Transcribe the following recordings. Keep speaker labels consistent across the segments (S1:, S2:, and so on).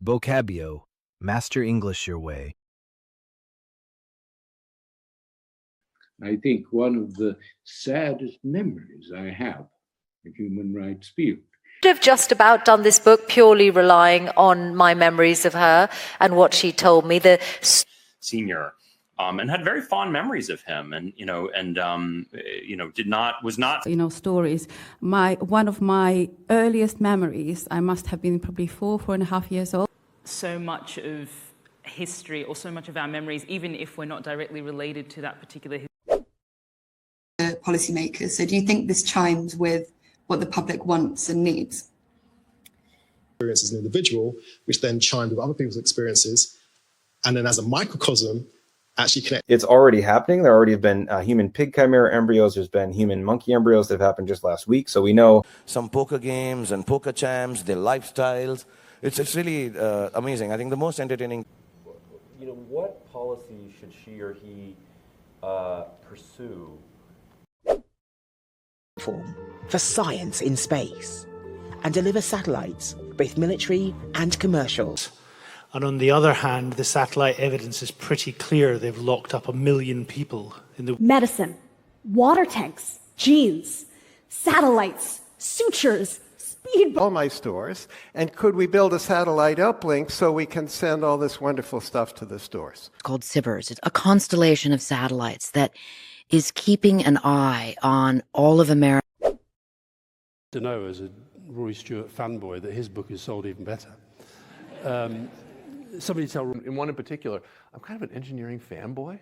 S1: Vocabio. Master English your way.
S2: I think one of the saddest memories I have of human rights field.
S3: I've just about done this book purely relying on my memories of her and what she told me. The
S4: senior, and had very fond memories of him, and was not
S5: stories. One of my earliest memories, I must have been probably 4.5 years old.
S6: So much of history, or so much of our memories, even if we're not directly related to that particular
S7: policymakers. So do you think this chimes with what the public wants and needs?
S8: Experience as an individual, which then chimed with other people's experiences, and then as a microcosm, actually connect.
S9: It's already happening. There already have been human pig chimera embryos. There's been human monkey embryos that have happened just last week. So we know
S10: some poker games and poker champs, their lifestyles. It's really amazing. I think the most entertaining.
S11: What policy should she or he pursue?
S12: For science in space, and deliver satellites, both military and commercial.
S13: And on the other hand, the satellite evidence is pretty clear. They've locked up 1 million people in the
S14: medicine, water tanks, genes, satellites, sutures,
S15: all my stores, and could we build a satellite uplink so we can send all this wonderful stuff to the stores?
S16: It's called ʻsɛɪr. It's a constellation of satellites that is keeping an eye on all of America.
S17: To know as a Rory Stewart fanboy that his book is sold even better. Somebody tell
S18: in one in particular, I'm kind of an engineering fanboy.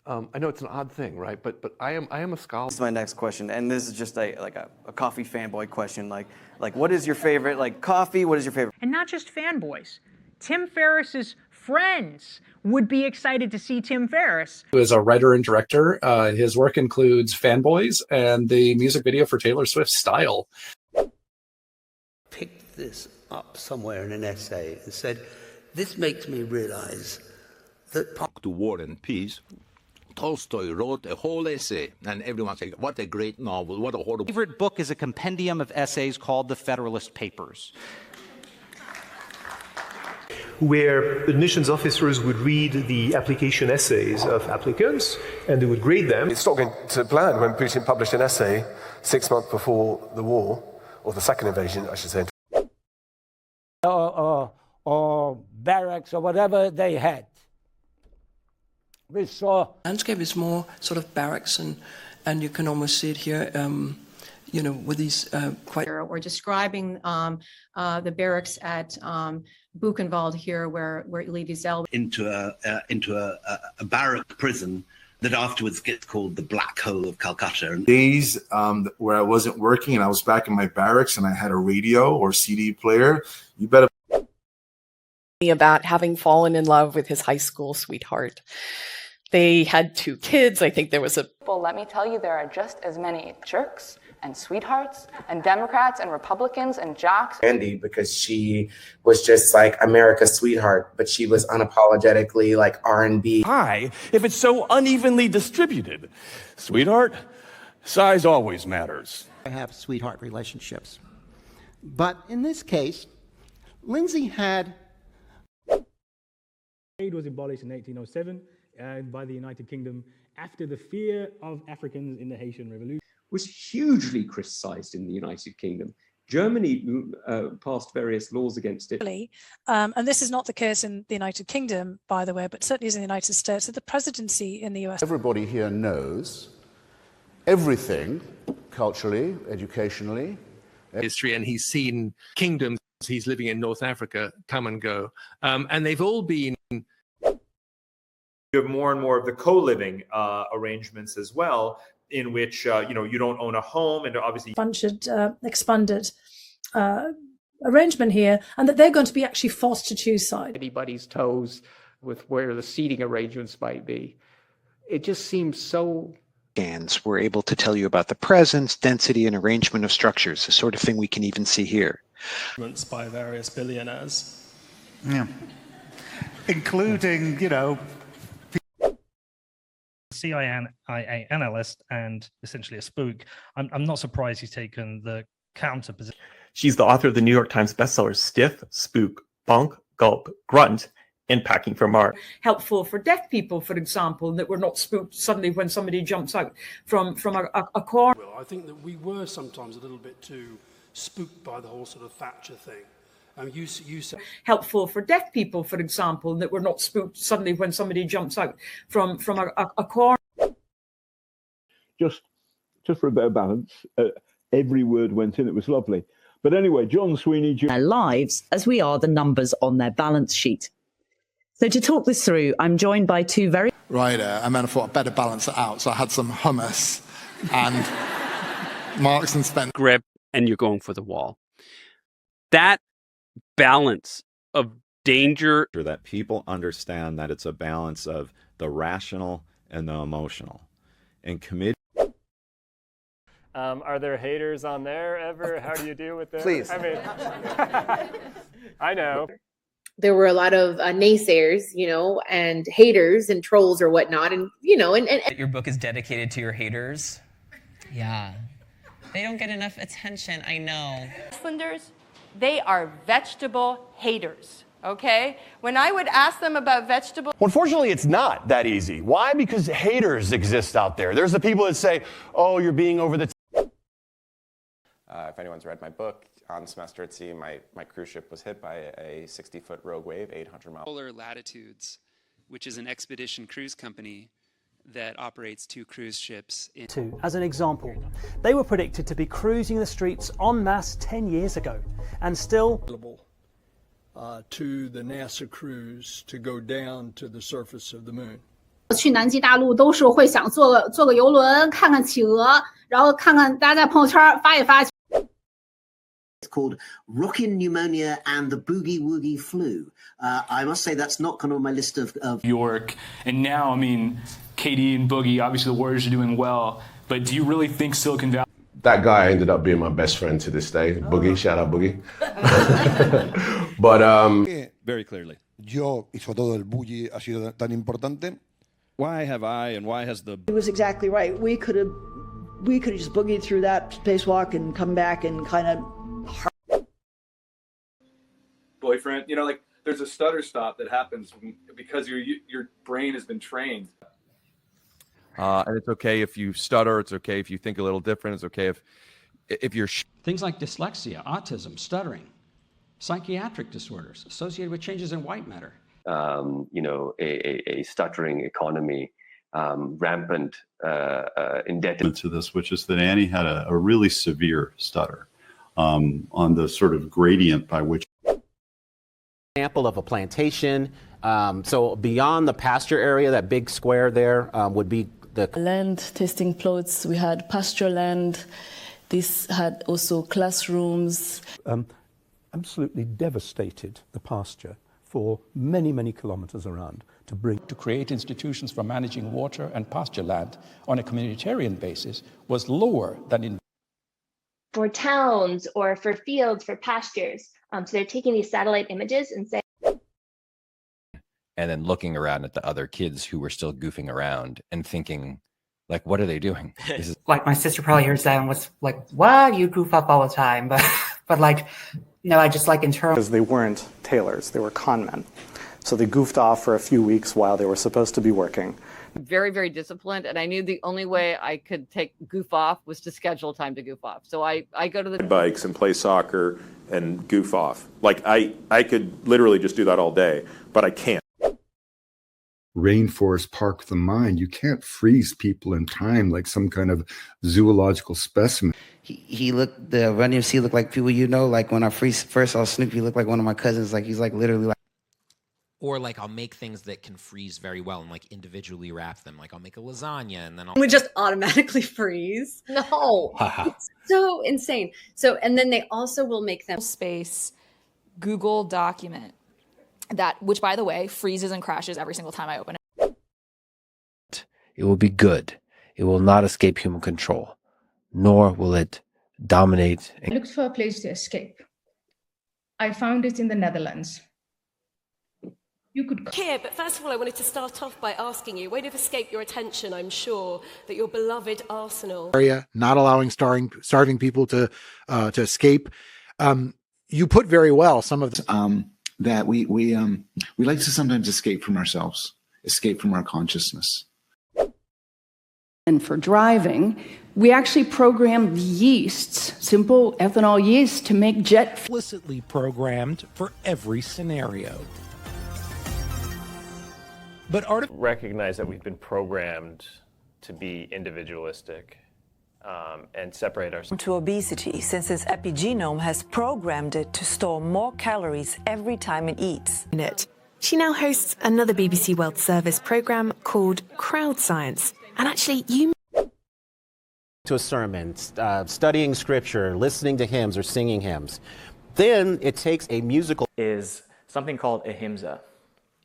S18: I know it's an odd thing, right? But I am a scholar.
S19: This is my next question, and this is just a coffee fanboy question. Like what is your favorite coffee? What is your favorite?
S20: And not just fanboys. Tim Ferriss's friends would be excited to see Tim Ferriss.
S3: Who is a writer and director. His work includes Fanboys and the music video for Taylor Swift's Style.
S9: Picked this up somewhere in an essay and said, this makes me realize that
S5: to War and Peace, Tolstoy wrote a whole essay, and everyone said, what a great novel, what a horrible...
S11: My favorite book is a compendium of essays called The Federalist Papers,
S14: where admissions officers would read the application essays of applicants and they would grade them.
S4: It's not going to plan when Putin published an essay 6 months before the war, or the second invasion, I should say.
S12: Or barracks or whatever they had. We saw...
S19: Landscape is more sort of barracks, and you can almost see it here, with these quite...
S17: We're describing the barracks at Buchenwald here, where Elie Wiesel...
S13: Into a barrack prison that afterwards gets called the Black Hole of Calcutta.
S8: Days where I wasn't working and I was back in my barracks and I had a radio or CD player, you better...
S10: About having fallen in love with his high school sweetheart. They had 2 kids. I think there was a...
S18: Well, let me tell you, there are just as many jerks and sweethearts and Democrats and Republicans and jocks.
S1: Andy, because she was just like America's sweetheart, but she was unapologetically like R&B.
S3: High if it's so unevenly distributed. Sweetheart, size always matters.
S16: I have sweetheart relationships. But in this case, Lindsay had...
S20: Trade was abolished in 1807 by the United Kingdom after the fear of Africans in the Haitian Revolution.
S11: Was hugely criticised in the United Kingdom. Germany passed various laws against it.
S7: And this is not the case in the United Kingdom, by the way, but certainly is in the United States. So the presidency in the US.
S5: Everybody here knows everything culturally, educationally.
S2: History, and he's seen kingdoms. He's living in North Africa come and go, and they've all been.
S19: You have more and more of the co-living arrangements as well, in which you don't own a home, and obviously
S7: expanded arrangement here, and that they're going to be actually forced to choose sides.
S11: Anybody's toes with where the seating arrangements might be. It just seems so.
S6: Scans were able to tell you about the presence, density, and arrangement of structures, the sort of thing we can even see here.
S9: By various billionaires.
S21: Yeah. Including,
S22: CIA analyst and essentially a spook. I'm not surprised he's taken the counter position.
S23: She's the author of the New York Times bestseller Stiff, Spook, Bunk,
S15: gulp, grunt, in packing for Mars.
S21: Helpful for deaf people, for example, that we're not spooked suddenly when somebody jumps out from a corner.
S23: Well, I think that we were sometimes a little bit too spooked by the whole sort of Thatcher thing. You said
S21: helpful for deaf people, for example, that we're not spooked suddenly when somebody jumps out from a corner.
S2: Just for a bit of balance, every word went in. It was lovely. But anyway, John Sweeney,
S24: their lives as we are the numbers on their balance sheet. So to talk this through, I'm joined by two very
S25: and then I thought I'd better balance it out. So I had some hummus and Marks and Spencer.
S26: Grip, and you're going for the wall. That balance of danger,
S27: that people understand that it's a balance of the rational and the emotional, and commit.
S28: Are there haters on there ever? How do you deal with them?
S29: Please.
S28: I mean, I know.
S29: There were a lot of naysayers, and haters and trolls or whatnot. And, and
S30: your book is dedicated to your haters. Yeah. They don't get enough attention, I know.
S31: Icelanders, they are vegetable haters, okay? When I would ask them about vegetables...
S32: Well, unfortunately, it's not that easy. Why? Because haters exist out there. There's the people that say, oh, you're being over the...
S33: If anyone's read my book, on semester at sea, my cruise ship was hit by a 60-foot rogue wave, 800 miles.
S34: Polar Latitudes, which is an expedition cruise company that operates 2 cruise ships.
S35: As an example, they were predicted to be cruising the streets en masse 10 years ago, and still
S36: to the NASA crews to go down to the surface of the moon.
S37: 去南极大陆都是会想坐个游轮看看企鹅，然后看看大家在朋友圈发一发。
S38: It's called rockin' pneumonia and the boogie woogie flu. I must say that's not kind of on my list of
S39: York. And now, I mean, KD and Boogie, obviously the Warriors are doing well, but do you really think Silicon Valley?
S40: That guy ended up being my best friend to this day. Boogie, shout out Boogie. But
S41: very clearly.
S42: Yo y sobre todo el Boogie ha sido tan importante.
S41: Why have I and why has the...
S43: He was exactly right. We could have just boogied through that spacewalk and come back and kind of...
S44: Boyfriend, like there's a stutter stop that happens because your brain has been trained.
S45: And it's okay if you stutter. It's okay if you think a little different. It's okay if you're...
S46: Things like dyslexia, autism, stuttering, psychiatric disorders associated with changes in white matter.
S11: A stuttering economy, rampant indebtedness
S47: to this, which is that Annie had a really severe stutter on the sort of gradient by which...
S12: Example of a plantation. So beyond the pasture area, that big square there would be the
S48: land testing plots. We had pasture land. This had also classrooms.
S14: Absolutely devastated the pasture for many, many kilometers around
S46: to create institutions for managing water and pasture land on a communitarian basis was lower than in
S49: for towns or for fields, for pastures. So they're taking these satellite images and saying,
S50: and then looking around at the other kids who were still goofing around and thinking, like, what are they doing? This is
S51: like my sister probably hears that and was like, "What? You goof up all the time." But like, no, I just like in terms
S52: because they weren't tailors; they were con men. So they goofed off for a few weeks while they were supposed to be working.
S53: Very, very disciplined, and I knew the only way I could take goof off was to schedule time to goof off. So I go to the
S54: bikes and play soccer and goof off. Like I could literally just do that all day, but I can't.
S55: Rainforest park the mind. You can't freeze people in time like some kind of zoological specimen.
S56: He looked, the Run DMC looked like people like when I first saw Snoopy, he looked like one of my cousins. Like he's like literally like.
S57: Or like I'll make things that can freeze very well and like individually wrap them. Like I'll make a lasagna and then I'll...
S58: We just automatically freeze. No, it's so insane. So, and then they also will make them
S59: space Google document that, which by the way, freezes and crashes every single time I open it.
S60: It will be good. It will not escape human control, nor will it dominate.
S61: I looked for a place to escape. I found it in the Netherlands. You could
S62: here, but first of all, I wanted to start off by asking you, won't have escaped your attention, I'm sure, that your beloved Arsenal
S63: area, not allowing starving people to escape. You put very well some of the
S1: that we like to sometimes escape from ourselves, escape from our consciousness.
S2: And for driving, we actually programmed yeasts, simple ethanol yeasts, to make jet
S3: explicitly programmed for every scenario. But
S4: recognize that we've been programmed to be individualistic and separate ourselves.
S5: To obesity, since its epigenome has programmed it to store more calories every time it eats.
S6: She now hosts another BBC World Service programme called Crowd Science. And actually,
S12: to a sermon, studying scripture, listening to hymns or singing hymns. Then it takes a musical
S7: is something called ahimsa.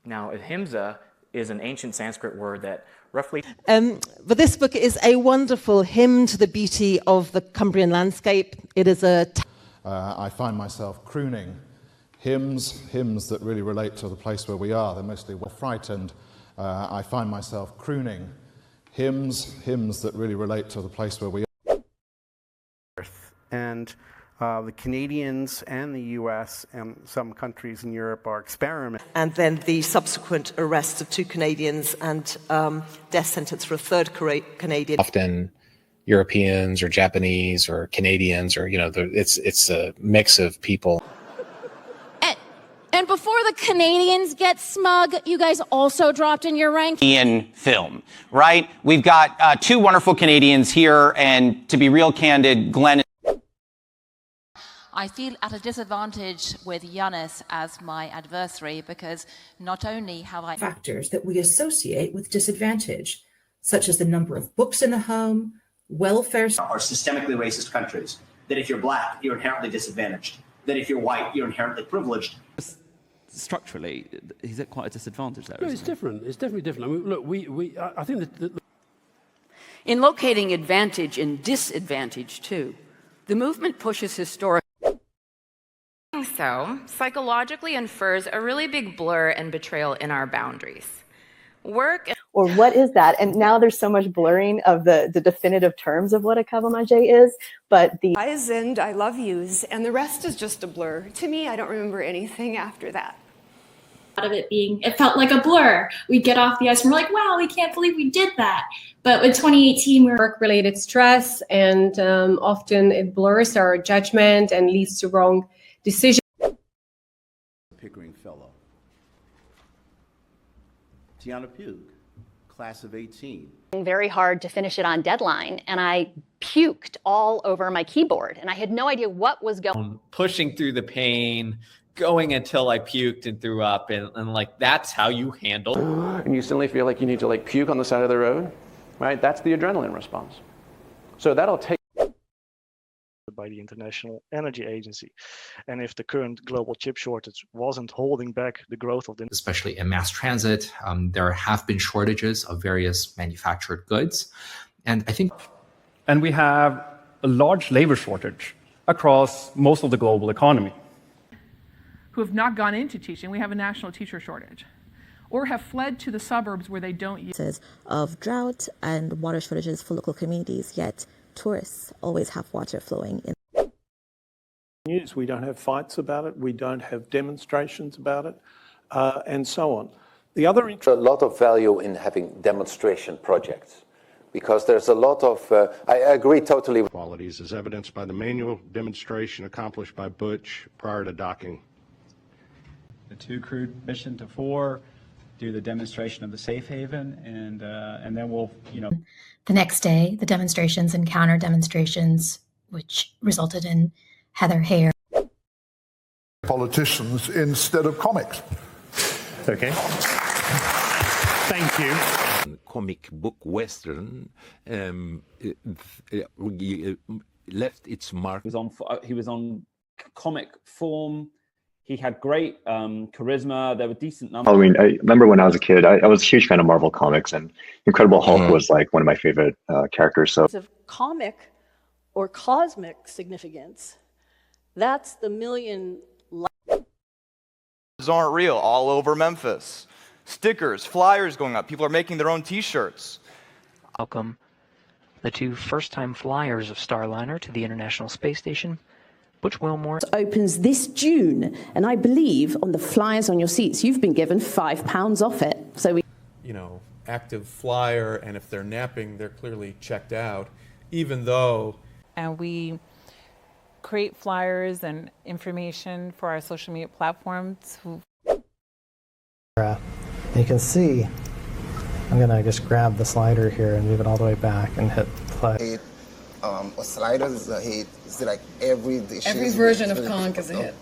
S7: Now, ahimsa is an ancient Sanskrit word that roughly...
S8: But this book is a wonderful hymn to the beauty of the Cumbrian landscape. It is a...
S9: I find myself crooning hymns that really relate to the place where we are. They're mostly well frightened. I find myself crooning hymns that really relate to the place where we are.
S10: And the Canadians and the US and some countries in Europe are experimenting.
S5: And then the subsequent arrest of 2 Canadians and death sentence for a 3rd Canadian.
S57: Often Europeans or Japanese or Canadians or, it's a mix of people.
S13: And before the Canadians get smug, you guys also dropped in your rank.
S15: In film, right? We've got 2 wonderful Canadians here, and to be real candid, Glenn.
S16: I feel at a disadvantage with Giannis as my adversary because not only have I...
S17: Factors that we associate with disadvantage, such as the number of books in the home, welfare...
S18: Are systemically racist countries. That if you're black, you're inherently disadvantaged. That if you're white, you're inherently privileged.
S19: Structurally, he's at quite a disadvantage there.
S20: No, it's different. It's definitely different. I mean, look, I think that...
S21: In locating advantage and disadvantage, too, the movement pushes historic...
S22: So, psychologically infers a really big blur and betrayal in our boundaries. Work...
S23: Or what is that? And now there's so much blurring of the definitive terms of what a cábhamáide is, but the...
S24: Eyes and I love yous, and the rest is just a blur. To me, I don't remember anything after that.
S25: Of it being, it felt like a blur. We'd get off the ice and we're like, wow, we can't believe we did that. But with 2018, we're
S26: work-related stress, and often it blurs our judgment and leads to wrong decisions.
S27: Pickering Fellow. Tiana Pugh, class of 18.
S28: Very hard to finish it on deadline, and I puked all over my keyboard, and I had no idea what was going on.
S29: Pushing through the pain, going until I puked and threw up, and like that's how you handle.
S30: And you suddenly feel like you need to like puke on the side of the road, right? That's the adrenaline response. So that'll take.
S31: By the International Energy Agency, and if the current global chip shortage wasn't holding back the growth of the...
S29: Especially in mass transit, there have been shortages of various manufactured goods, and I think...
S30: And we have a large labor shortage across most of the global economy.
S31: Who have not gone into teaching. We have a national teacher shortage, or have fled to the suburbs where they don't use...
S32: ...of drought and water shortages for local communities, yet tourists always have water flowing in.
S33: News. We don't have fights about it. We don't have demonstrations about it, and so on. The other
S34: a lot of value in having demonstration projects, because there's a lot of. I agree totally.
S35: Qualities as evidenced by the manual demonstration accomplished by Butch prior to docking.
S36: The 2 crewed mission to 4. Do the demonstration of the safe haven, and then we'll,
S37: The next day, the demonstrations and counter demonstrations, which resulted in Heather Heyer.
S38: Politicians instead of comics.
S33: Okay. Thank you.
S39: Comic book Western left its mark.
S40: He was on comic form. He had great charisma. There were decent numbers.
S41: I mean, I remember when I was a kid, I was a huge fan of Marvel Comics, and Incredible Hulk was like one of my favorite characters. So,
S42: of comic or cosmic significance, that's the million.
S43: Aren't real all over Memphis. Stickers, flyers going up. People are making their own T-shirts.
S44: Welcome the 2 first-time flyers of Starliner to the International Space Station,
S1: Butch Wilmore
S2: opens this June, and I believe on the flyers on your seats, you've been given £5 off it. So we,
S3: active flyer, and if they're napping, they're clearly checked out, even though.
S4: And we create flyers and information for our social media platforms.
S5: You can see, I'm gonna just grab the slider here and move it all the way back and hit play.
S6: A slider is a hit. It's like every
S7: version of conch is a hit.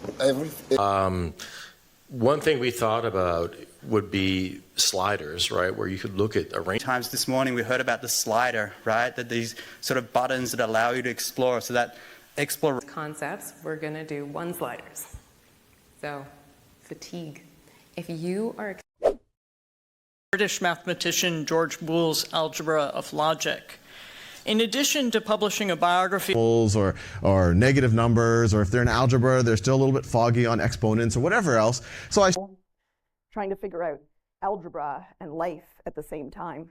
S8: One thing we thought about would be sliders, right, where you could look at a range.
S9: Times this morning we heard about the slider, right, that these sort of buttons that allow you to explore, so that explore
S10: concepts, we're going to do one sliders. So, fatigue. If you are
S11: British mathematician George Boole's Algebra of Logic. In addition to publishing a biography
S12: or negative numbers, or if they're in algebra, they're still a little bit foggy on exponents or whatever else. So I
S24: trying to figure out algebra and life at the same time.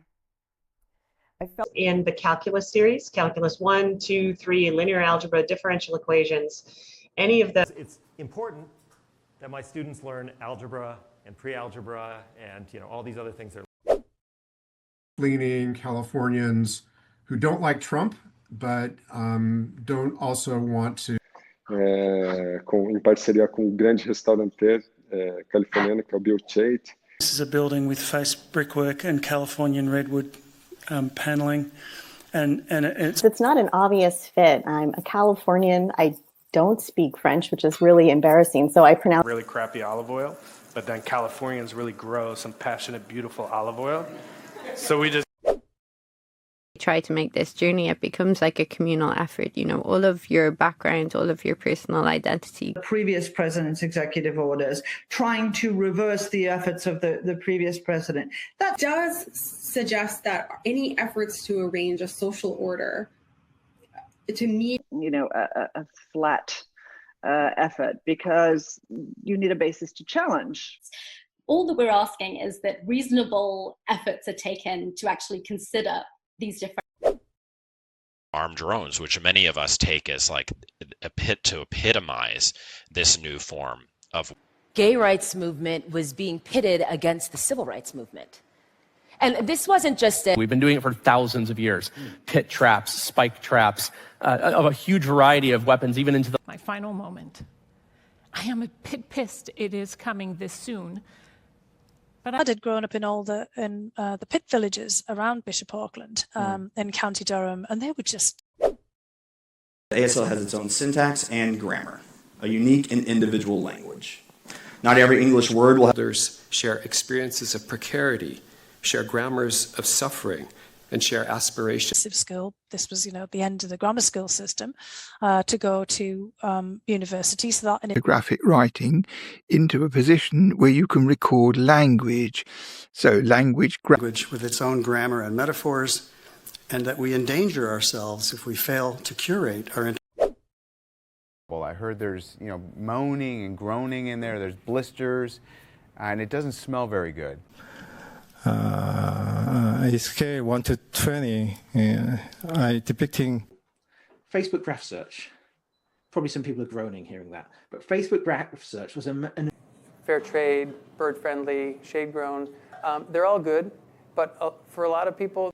S24: I felt
S13: in the calculus series, calculus 1, 2, 3, linear algebra, differential equations, any of them.
S14: It's important that my students learn algebra and pre-algebra and all these other things.
S15: Leaning Californians who don't like Trump, but don't also want to.
S41: Em parceria com o grande restaurante californiano que é o ɓær.ək.
S11: This is a building with faced brickwork and Californian redwood paneling, and
S16: it's not an obvious fit. I'm a Californian. I don't speak French, which is really embarrassing. So I pronounce
S31: really crappy olive oil, but then Californians really grow some passionate, beautiful olive oil. So we just
S17: try to make this journey. It becomes like a communal effort. All of your background, all of your personal identity.
S18: The previous president's executive orders, trying to reverse the efforts of the previous president.
S19: That does suggest that any efforts to arrange a social order, to me,
S20: a flat effort, because you need a basis to challenge.
S21: All that we're asking is that reasonable efforts are taken to actually consider these different
S22: armed drones, which many of us take as like a pit to epitomize this new form of
S23: gay rights movement was being pitted against the civil rights movement. And this wasn't just
S44: we've been doing it for thousands of years. Pit traps, spike traps, of a huge variety of weapons, even into the
S4: my final moment. I am a bit pissed it is coming this soon.
S45: But I had grown up in all the pit villages around Bishop Auckland in County Durham, and they were just.
S46: ASL has its own syntax and grammar, a unique and individual language. Not every English word will have.
S47: Others share experiences of precarity, share grammars of suffering, and share aspirations.
S45: School. This was, the end of the grammar school system, to go to university. So that
S38: graphic writing into a position where you can record language. So language
S48: with its own grammar and metaphors, and that we endanger ourselves if we fail to curate our.
S27: Well, I heard there's moaning and groaning in there. There's blisters, and it doesn't smell very good.
S49: A scale 1 to 20, I depicting
S50: Facebook graph search. Probably some people are groaning hearing that, but Facebook graph search was an
S51: fair trade, bird friendly, shade grown. They're all good, but for a lot of people.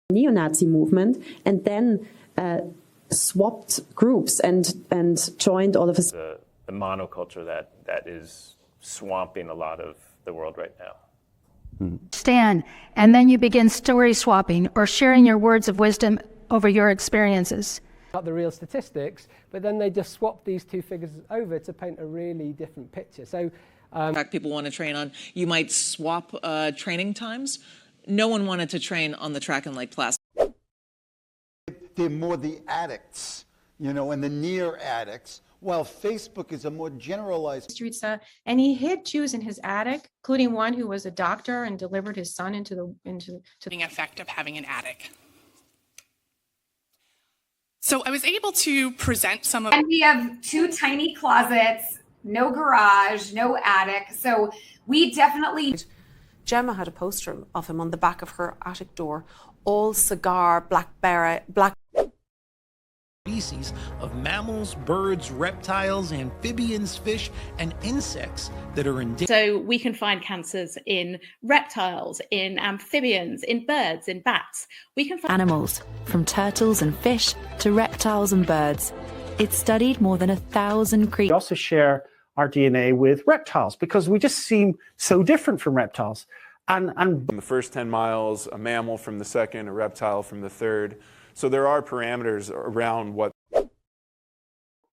S52: Neo-Nazi movement, and then swapped groups and joined all of us.
S53: The monoculture that is swamping a lot of the world right now.
S37: Stan, and then you begin story swapping or sharing your words of wisdom over your experiences.
S54: Not the real statistics, but then they just swap these two figures over to paint a really different picture. So
S55: people want to train on, you might swap training times. No one wanted to train on the track and lake class.
S56: They're more the addicts, and the near addicts, while Facebook is a more generalized.
S57: Streets, and he hid Jews in his attic, including one who was a doctor and delivered his son into the
S58: effect of having an attic. So I was able to present some of.
S59: And we have 2 tiny closets, no garage, no attic. So we definitely
S1: Gemma had a poster of him on the back of her attic door, all cigar, black
S2: species of mammals, birds, reptiles, amphibians, fish, and insects that are endangered.
S3: So we can find cancers in reptiles, in amphibians, in birds, in bats. We can find
S5: animals, from turtles and fish to reptiles and birds. It studied more than 1,000 creatures.
S6: We also share our DNA with reptiles because we just seem so different from reptiles. And
S7: from the first 10 miles, a mammal from the second, a reptile from the third. So there are parameters around what.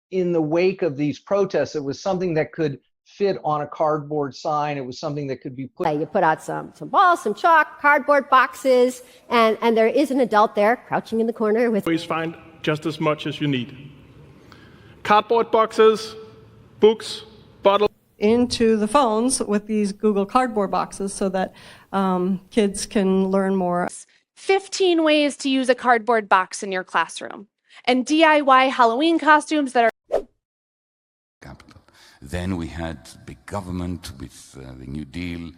S8: In the wake of these protests, it was something that could fit on a cardboard sign. It was something that could be put.
S9: You put out some balls, some chalk, cardboard boxes, and there is an adult there crouching in the corner with.
S10: Always find just as much as you need. Cardboard boxes, books, bottles.
S11: Into the phones with these Google Cardboard boxes so that kids can learn more.
S12: 15 ways to use a cardboard box in your classroom, and DIY Halloween costumes that are
S13: capital. Then we had big government with the New Deal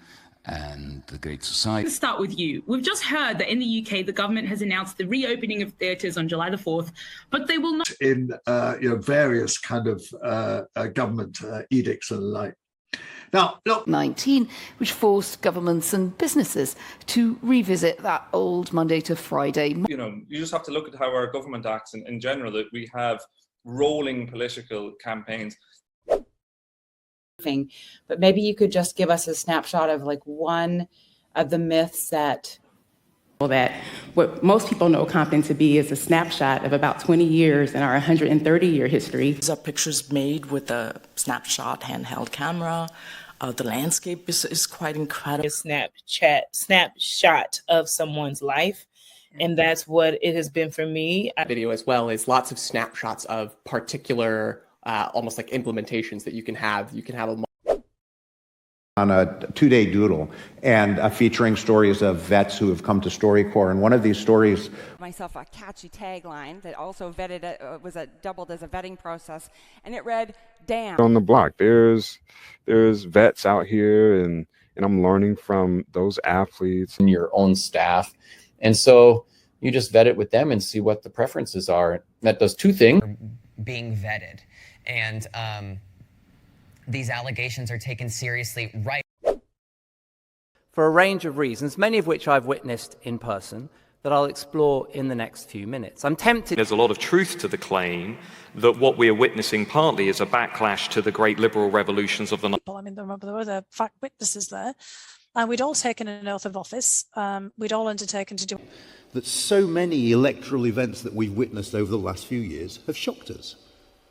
S13: and the Great Society.
S14: Let's start with you. We've just heard that in the UK, the government has announced the reopening of theatres on July the 4th, but they will not.
S15: In various kind of government edicts and the like. Now, look,
S16: 19, which forced governments and businesses to revisit that old Monday to Friday.
S17: You just have to look at how our government acts in general, that we have rolling political campaigns.
S18: But maybe you could just give us a snapshot of like one of the myths that
S19: what most people know Compton to be is a snapshot of about 20 years in our 130-year history.
S20: These are pictures made with a snapshot handheld camera. The landscape is quite incredible.
S21: A snapshot of someone's life, and that's what it has been for me.
S22: Video as well is lots of snapshots of particular, almost like implementations that you can have. You can have a
S24: on a 2-day doodle and featuring stories of vets who have come to StoryCorps. And one of these stories,
S25: myself a catchy tagline that also doubled as a vetting process, and it read, "Damn."
S26: On the block, there's vets out here, and I'm learning from those athletes
S28: and your own staff, and so you just vet it with them and see what the preferences are. That does two things:
S29: being vetted, and these allegations are taken seriously
S30: for a range of reasons, many of which I've witnessed in person, that I'll explore in the next few minutes. I'm tempted.
S31: There's a lot of truth to the claim that what we are witnessing partly is a backlash to the great liberal revolutions of the.
S45: I mean, remember there were the fact witnesses there, and we'd all taken an oath of office. We'd all undertaken to do.
S32: That so many electoral events that we've witnessed over the last few years have shocked us.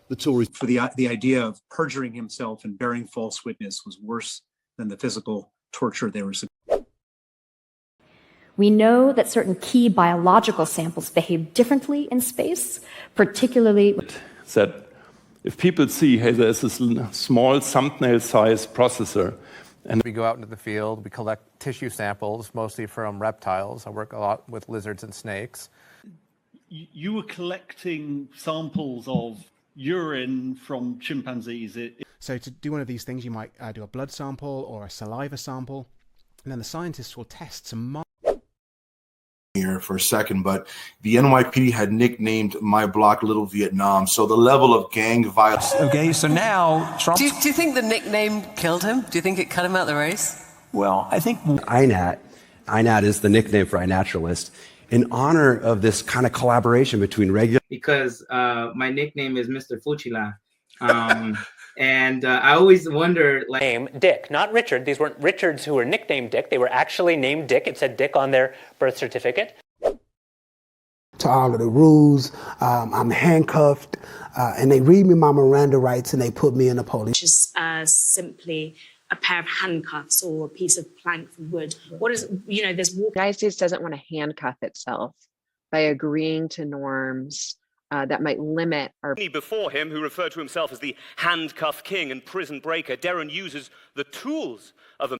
S32: The Tories
S33: for the idea of perjuring himself and bearing false witness was worse than the physical torture they were.
S52: We know that certain key biological samples behave differently in space, particularly.
S31: That if people see, hey, there's this small thumbnail-sized processor, and
S27: we go out into the field, we collect tissue samples, mostly from reptiles. I work a lot with lizards and snakes.
S33: You were collecting samples of urine from chimpanzees.
S34: So to do one of these things, you might do a blood sample or a saliva sample, and then the scientists will test some
S35: here for a second, but the NYPD had nicknamed my block Little Vietnam, so the level of gang violence.
S36: Okay, so now Trump.
S39: Do you think the nickname killed him? Do you think it cut him out of the race?
S36: Well, I think
S40: ʻINAT is the nickname for iNaturalist, in honor of this kind of collaboration between regular.
S41: Because my nickname is Mr. Fuchila. And I always wonder, like,
S42: name Dick, not Richard. These weren't Richards who were nicknamed Dick. They were actually named Dick. It said Dick on their birth certificate.
S43: To all of the rules, I'm handcuffed, and they read me my Miranda rights, and they put me in a police.
S59: Just simply a pair of handcuffs or a piece of plank from wood. What is, there's.
S60: The United States doesn't want to handcuff itself by agreeing to norms that might limit our.
S61: Before him, who referred to himself as the handcuff king and prison breaker, Darren uses the tools of a.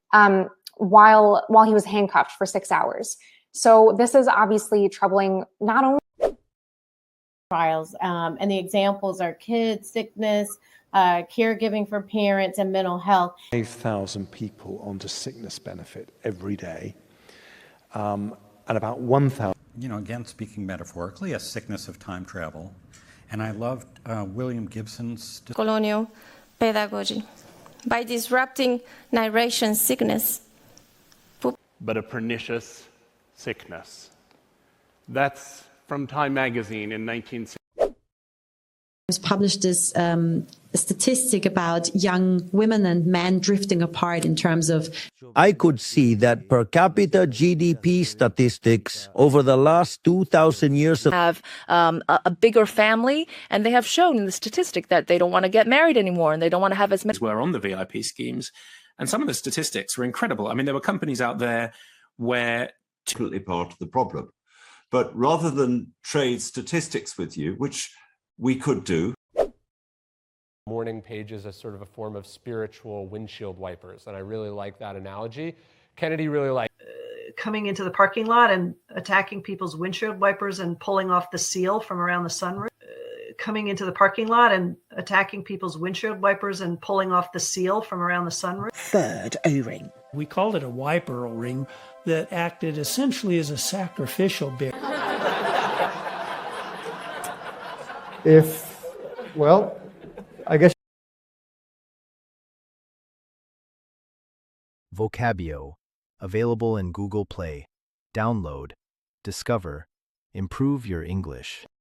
S62: While he was handcuffed for 6 hours. So this is obviously troubling not only.
S1: trials. And the examples are kids, sickness, caregiving for parents, and mental health.
S2: 5,000 people onto sickness benefit every day, and about 1,000.
S3: You know, again, speaking metaphorically, a sickness of time travel. And I loved William Gibson's
S4: colonial pedagogy by disrupting narration sickness.
S5: But a pernicious sickness. That's from Time magazine in 1960.
S52: Published this statistic about young women and men drifting apart in terms of.
S6: I could see that per capita GDP statistics over the last 2,000 years
S7: have a bigger family, and they have shown in the statistic that they don't want to get married anymore and they don't want to have as many.
S8: Were on the VIP schemes, and some of the statistics were incredible. I mean, there were companies out there where
S9: absolutely part of the problem. But rather than trade statistics with you, which we could do.
S10: Morning pages as sort of a form of spiritual windshield wipers, and I really like that analogy. Kennedy really liked
S11: coming into the parking lot and attacking people's windshield wipers and pulling off the seal from around the sunroof. Coming into the parking lot and attacking people's windshield wipers and pulling off the seal from around the sunroof.
S12: Third O-ring. We called it a wiper O-ring that acted essentially as a sacrificial bit.
S13: Well, I guess.
S14: Vocabio, available in Google Play. Download, discover, improve your English.